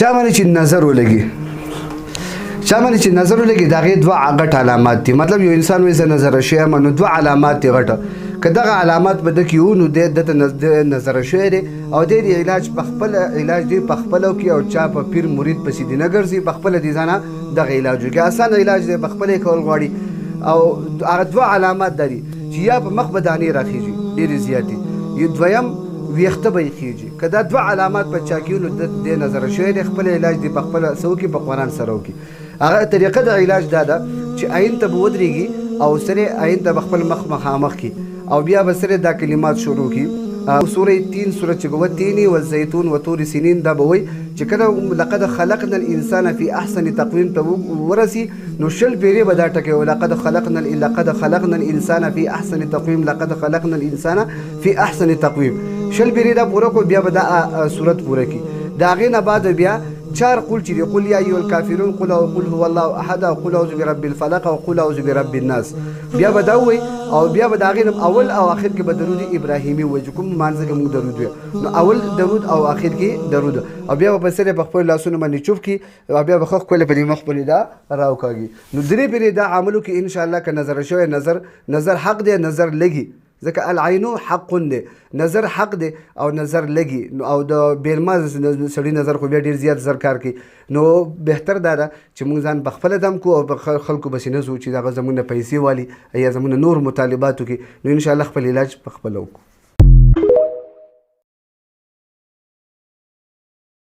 چا باندې چې نظر ولګي د هغې دوه غټ علامات دي. مطلب یو انسان وایي زه نظر شوی یم، نو دوه علامات دي غټه. که دغه علامات به ده کې وو نو دی دته نظر شوی دی او دی د علاج په خپله وکړي او چا په پیر مرید پسې دې نه ګرځي، په خپله دې ځانه دغه علاج وکړي. اسانه علاج دی، په خپله یې کول غواړي. او هغه دوه علامات دا دي چې یا په مخ به دانې راخېږي ډېرې زیاتې، دویم ویښته به یې خېږي. که دا دوه علامات په چا کې وي نو دی نظر شوی دی، خپل علاج دی په خپله څه وکړي، په قرآن سره وکړي. هغه طریقه د علاج دا ده چې عین ته به ودرېږي او سره عین ته به خپل مخ مخامخ کړي او بیا به سره دا کلمات شروع کړي. سوره 3 سوره چې به والتین والزیتون وطور سینین دا به وایي چې کله لقد خلقنا الانسان فی احسن تقویم ته ورسي نو شل پیرې به دا ټکی و لقد خلقنا الانسان فی احسن تقویم، لقد خلقنا الانسان فی احسن تقویم. شل پیرې دا پوره کو بیا به دا صورت پوره کړي. د هغې نه بعد بیا 4 قول چې دی قل یا ایها الکافرون، قل هو الله احد، او قل اعوذ برب الفلق، او قل اعوذ برب الناس. بیا به دا وایي او بیا به د هغې اول او آخر کې به درود ابراهیمي وایي چې کوم مانځه کې موږ درود وایو نو اول درود او آخر کې درود، او بیا به سره په خپلو لاسونو باندې چوف کړي او بیا به ښه ښکلې په دې مخ باندې دا راوکاږي. نو درې پېرې دا عملو کې انشاءالله که نظر شوی نظر حق دی، نظر لګي ځکه العینو حق دی، نظر حق دی او نظر لګي. او د بیلما سړي نظر خو بیا ډېر زیات زر کار کوي. نو بهتر دا ده چې موږ ځان په خپله دم کو او په خلکو پسې نه ځو چې دغه زموږ نه پیسې والي یا زموږ نور مطالبات وکړي. نو انشاءالله خپل علاج په خپله وکړو.